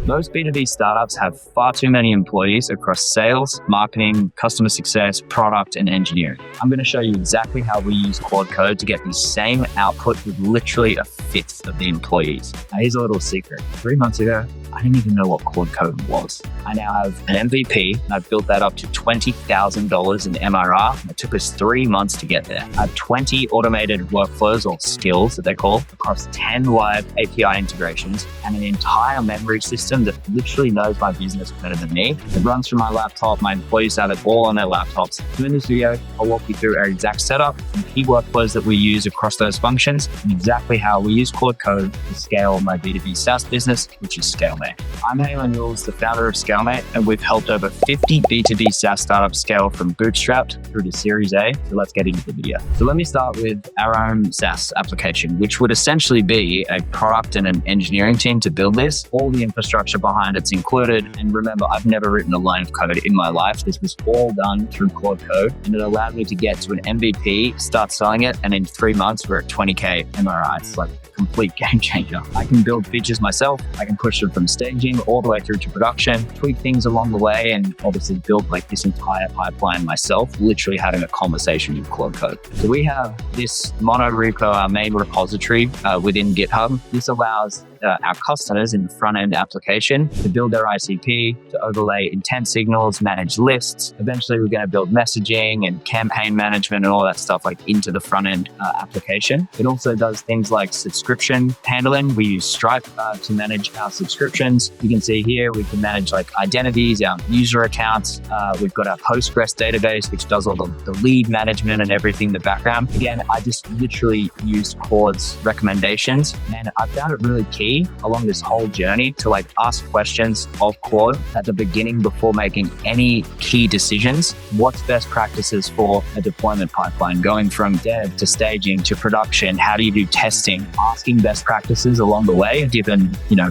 Most B2B startups have far too many employees across sales, marketing, customer success, product, and engineering. I'm going to show you exactly how we use Claude Code to get the same output with literally a fifth of the employees. Now, here's a little secret. 3 months ago, I didn't even know what Claude Code was. I now have an MVP, and I've built that up to $20,000 in MRR. It took us 3 months to get there. I have 20 automated workflows or skills that they call across 10 live API integrations and an entire memory system that literally knows my business better than me. It runs through my laptop. My employees have it all on their laptops. So in this video, I'll walk you through our exact setup and key workflows that we use across those functions and exactly how we use Claude Code to scale my B2B SaaS business, which is ScaleMate. I'm Halen Yules, the founder of ScaleMate, and we've helped over 50 B2B SaaS startups scale from bootstrapped through to Series A. So let's get into the video. So let me start with our own SaaS application, which would essentially be a product and an engineering team to build this. All the infrastructure behind it's included. And remember, I've never written a line of code in my life. This was all done through Claude Code, and it allowed me to get to an MVP, start selling it, and in 3 months, we're at 20K MRI. It's like complete game changer. I can build features myself. I can push them from staging all the way through to production, tweak things along the way, and obviously build like this entire pipeline myself, literally having a conversation with Claude Code. So we have this mono repo, our main repository within GitHub. This allows our customers in the front-end application to build their ICP, to overlay intent signals, manage lists. Eventually, we're going to build messaging and campaign management and all that stuff like into the front-end application. It also does things like subscription handling. We use Stripe to manage our subscriptions. You can see here, we can manage like identities, our user accounts. We've got our Postgres database, which does all the lead management and everything in the background. Again, I just literally used Claude's recommendations, and I found it really key along this whole journey to like ask questions of Claude at the beginning before making any key decisions. What's best practices for a deployment pipeline, going from dev to staging to production? How do you do testing? Asking best practices along the way, given,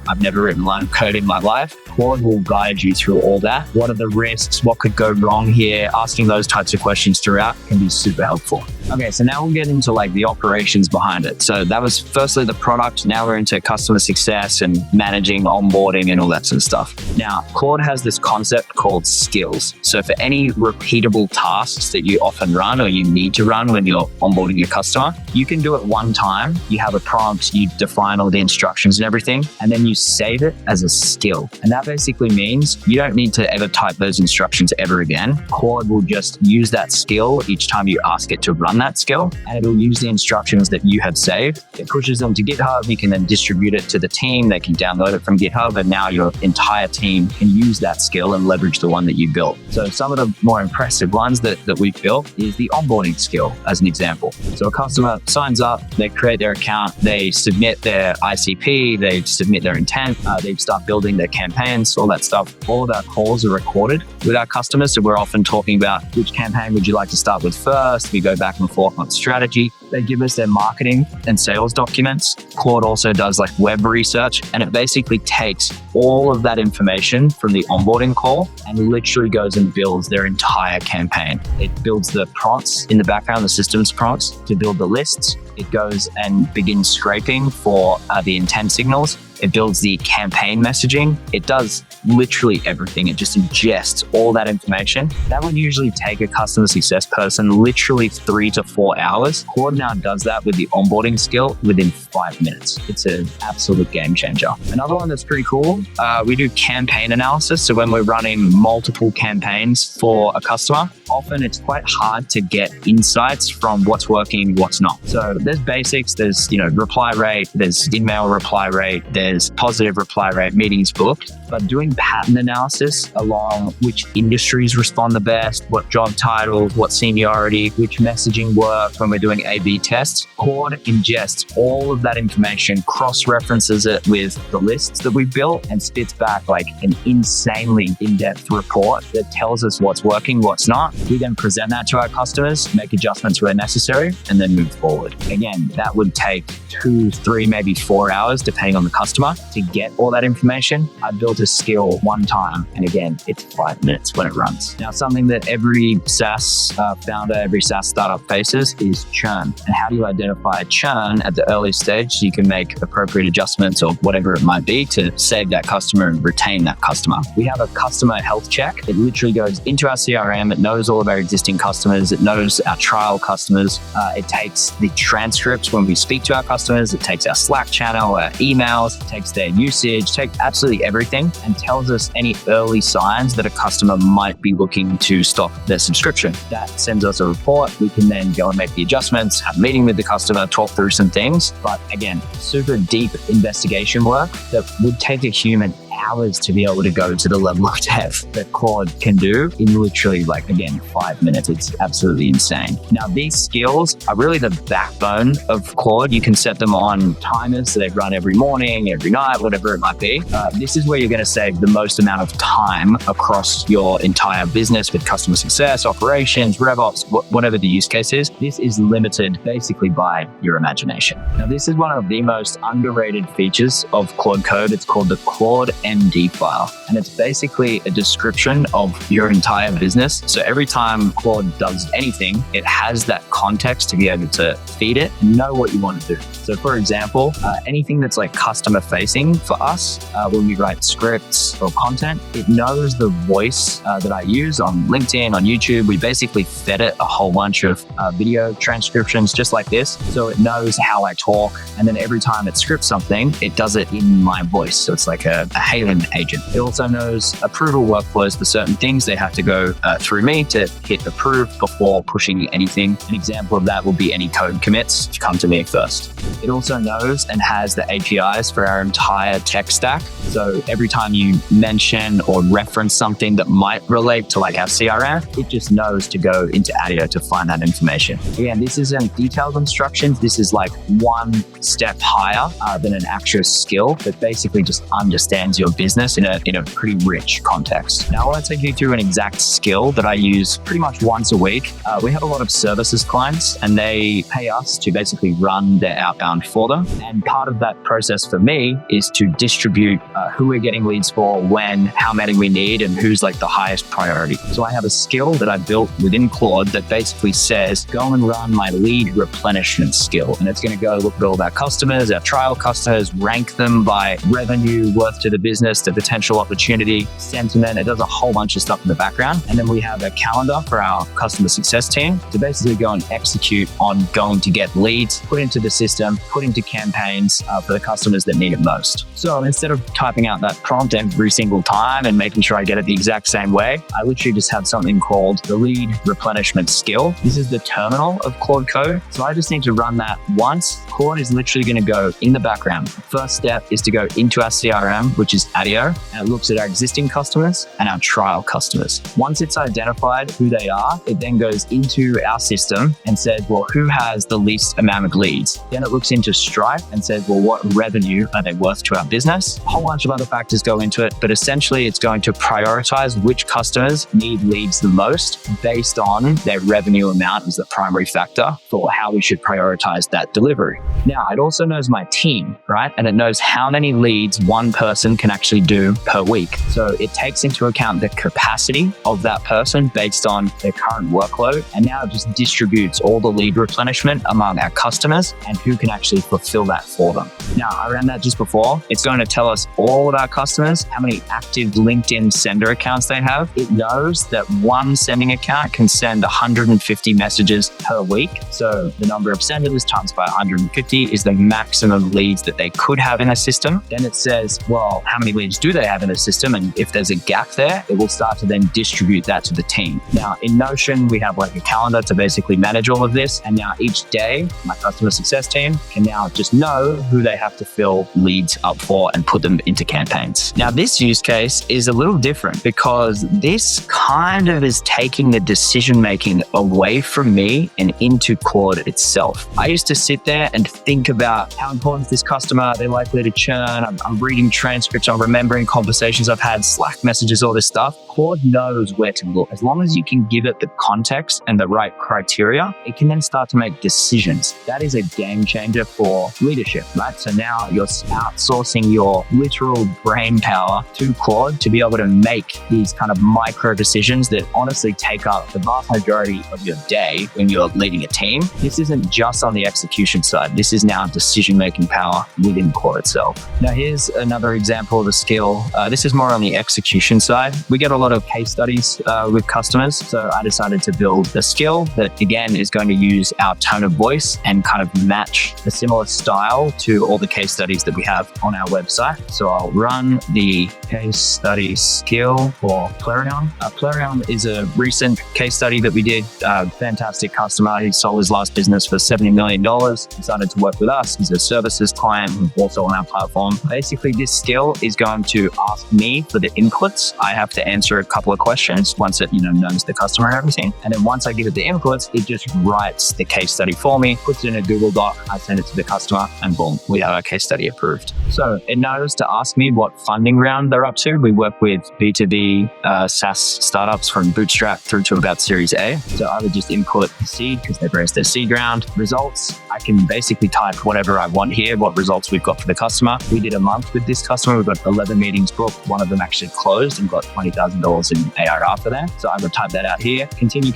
I've never written a line of code in my life. Claude will guide you through all that. What are the risks? What could go wrong here? Asking those types of questions throughout can be super helpful. Okay, so now we'll get into like the operations behind it. So that was firstly the product. Now we're into customer success and managing onboarding and all that sort of stuff. Now, Claude has this concept called skills. So for any repeatable tasks that you often run or you need to run when you're onboarding your customer, you can do it one time. You have a prompt, you define all the instructions and everything, and then you save it as a skill. And that basically means you don't need to ever type those instructions ever again. Claude will just use that skill each time you ask it to run that skill, and it'll use the instructions that you have saved. It pushes them to GitHub. You can then distribute it to the team. They can download it from GitHub, and now your entire team can use that skill and leverage the one that you built. So some of the more impressive ones that we've built is the onboarding skill, as an example. So a customer signs up, they create their account, they submit their ICP, they submit their intent, they start building their campaigns, all that stuff. All of our calls are recorded with our customers. So we're often talking about which campaign would you like to start with first. We go back and forth on strategy. They give us their marketing and sales documents. Claude also does like web research, and it basically takes all of that information from the onboarding call and literally goes and builds their entire campaign. It builds the prompts in the background, the system's prompts to build the lists. It goes and begins scraping for the intent signals. It builds the campaign messaging. It does literally everything. It just ingests all that information. That would usually take a customer success person literally 3 to 4 hours. Claude now does that with the onboarding skill within 5 minutes. It's an absolute game changer. Another one that's pretty cool, we do campaign analysis. So when we're running multiple campaigns for a customer, often it's quite hard to get insights from what's working, what's not. So there's basics, there's reply rate, there's email reply rate, there's positive reply rate, meetings booked. But doing pattern analysis along which industries respond the best, what job titles, what seniority, which messaging work when we're doing A/B tests, Claude ingests all of that information, cross-references it with the lists that we've built, and spits back like an insanely in-depth report that tells us what's working, what's not. We then present that to our customers, make adjustments where necessary, and then move forward. Again, that would take 2, 3, maybe 4 hours, depending on the customer, to get all that information. I built a skill one time, and again, it's 5 minutes when it runs. Now, something that every SaaS founder, every SaaS startup faces is churn. And how do you identify churn at the early stage so you can make appropriate adjustments or whatever it might be to save that customer and retain that customer? We have a customer health check. It literally goes into our CRM. It knows all of our existing customers. It knows our trial customers. It takes the transcripts when we speak to our customers. It takes our Slack channel, our emails, it takes their usage, takes absolutely everything and tells us any early signs that a customer might be looking to stop their subscription. That sends us a report. We can then go and make the adjustments, have a meeting with the customer, talk through some things. But again, super deep investigation work that would take a human hours to be able to go to the level of depth that Claude can do in literally, like, again, 5 minutes. It's absolutely insane. Now, these skills are really the backbone of Claude. You can set them on timers so they run every morning, every night, whatever it might be. This is where you're going to save the most amount of time across your entire business with customer success, operations, RevOps, whatever the use case is. This is limited basically by your imagination. Now, this is one of the most underrated features of Claude Code. It's called the Claude MD file. And it's basically a description of your entire business. So every time Claude does anything, it has that context to be able to feed it and know what you want to do. So for example, anything that's like customer facing for us, when we write scripts or content, it knows the voice that I use on LinkedIn, on YouTube. We basically fed it a whole bunch of video transcriptions just like this. So it knows how I talk. And then every time it scripts something, it does it in my voice. So it's like a Halen agent. It also knows approval workflows for certain things. They have to go through me to hit approve before pushing anything. An example of that will be any code commits to come to me first. It also knows and has the APIs for our entire tech stack. So every time you mention or reference something that might relate to like our CRM, it just knows to go into ADIO to find that information. Again, this isn't detailed instructions. This is like one step higher than an actual skill that basically just understands your business in a pretty rich context. Now, I want to take you through an exact skill that I use pretty much once a week. We have a lot of services clients and they pay us to basically run their outbound for them. And part of that process for me is to distribute who we're getting leads for, when, how many we need, and who's like the highest priority. So I have a skill that I built within Claude that basically says, go and run my lead replenishment skill. And it's going to go look at all of our customers, our trial customers, rank them by revenue, worth to the business, the potential opportunity, sentiment. It does a whole bunch of stuff in the background. And then we have a calendar for our customer success team to basically go and execute on going to get leads, put into the system, put into campaigns for the customers that need it most. So instead of typing out that prompt every single time and making sure I get it the exact same way, I literally just have something called the lead replenishment skill. This is the terminal of Claude Code. So I just need to run that once. Claude is literally going to go in the background. The first step is to go into our CRM, which is ADIO, and it looks at our existing customers and our trial customers. Once it's identified who they are, it then goes into our system and says, well, who has the least amount of leads? Then it looks into Stripe and says, well, what revenue are they worth to our business? A whole bunch of other factors go into it, but essentially it's going to prioritize which customers need leads the most based on their revenue amount as the primary factor for how we should prioritize that delivery. Now, it also knows my team, right? And it knows how many leads one person can actually do per week. So it takes into account the capacity of that person based on their current workload. And now it just distributes all the lead replenishment among our customers and who can actually fulfill that for them. Now, I ran that just before. It's going to tell us all of our customers, how many active LinkedIn sender accounts they have. It knows that one sending account can send 150 messages per week. So the number of senders times by 150 is the maximum leads that they could have in a system. Then it says, well, how many leads do they have in a system? And if there's a gap there, it will start to then distribute that to the team. Now, in Notion, we have like a calendar to basically manage all of this. And now each day, my customer success team can now just know who they have to fill leads up for and put them into campaigns. Now, this use case is a little different because this kind of is taking the decision-making away from me and into Claude itself. I used to sit there and think about how important is this customer? Are they likely to churn? I'm reading transcripts. I'm remembering conversations I've had, Slack messages, all this stuff. Claude knows where to look. As long as you can give it the context and the right criteria, it can then start to make decisions. That is a game changer for leadership, right? So now you're outsourcing your literal brain power to Claude to be able to make these kind of micro decisions that honestly take up the vast majority of your day when you're leading a team. This isn't just on the execution side. This is now decision-making power within Claude itself. Now, here's another example of a skill. This is more on the execution side. We get a lot of case studies with customers. So I decided to build a skill that, again, is going to use our tone of voice and kind of match a similar style to all the case studies that we have on our website. So I'll run the case study skill for Clarion. Clarion is a recent case study that we did. Fantastic customer. He sold his last business for $70 million. Decided to work with us. He's a services client, also on our platform. Basically, this skill is going to ask me for the inputs. I have to answer a couple of questions once it knows the customer and everything. And then once I give it the inputs, it just writes the case study for me, puts it in a Google Doc, I send it to the customer, and boom, we have our case study approved. So it knows to ask me what funding round they're up to. We work with B2B SaaS startups from bootstrap through to about Series A. So I would just input the seed because they've raised their seed round. Results, I can basically type whatever I want here, what results we've got for the customer. We did a month with this customer. We've got 11 meetings booked. One of them actually closed and got $20,000 in ARR for that. So I would type that out here, continue,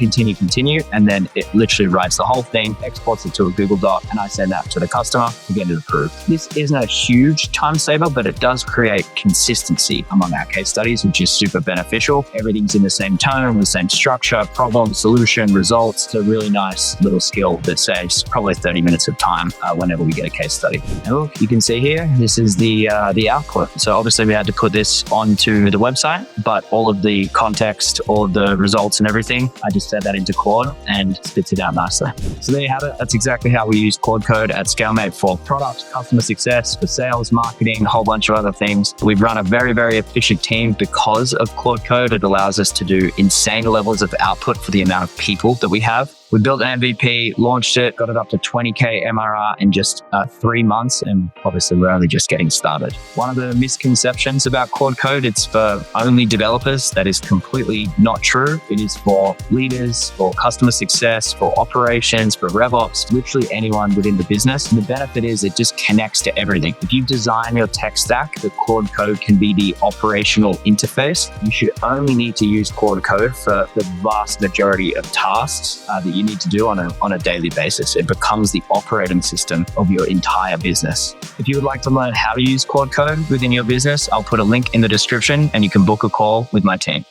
and then it literally writes the whole thing, exports it to a Google Doc, and I send that to the customer to get it approved. This isn't a huge time saver, but it does create consistency among our case studies, which is super beneficial. Everything's in the same tone, the same structure, problem, solution, results. It's a really nice little skill that saves probably 30 minutes of time whenever we get a case study. And look, you can see here, this is the output. So obviously we had to put this onto the website, but all of the context, all of the results and everything, I just set that into Claude and spits it out nicely. So there you have it. That's exactly how we use Claude Code at ScaleMate for product, customer success, for sales, marketing, a whole bunch of other things. We've run a very, very efficient team because of Claude Code. It allows us to do insane levels of output for the amount of people that we have. We built an MVP, launched it, got it up to 20K MRR in just 3 months, and obviously we're only just getting started. One of the misconceptions about Claude Code, it's for only developers. That is completely not true. It is for leaders, for customer success, for operations, for RevOps, literally anyone within the business. And the benefit is it just connects to everything. If you design your tech stack, the Claude Code can be the operational interface. You should only need to use Claude Code for the vast majority of tasks that you need to do on a daily basis. It becomes the operating system of your entire business. If you would like to learn how to use Claude Code within your business, I'll put a link in the description and you can book a call with my team.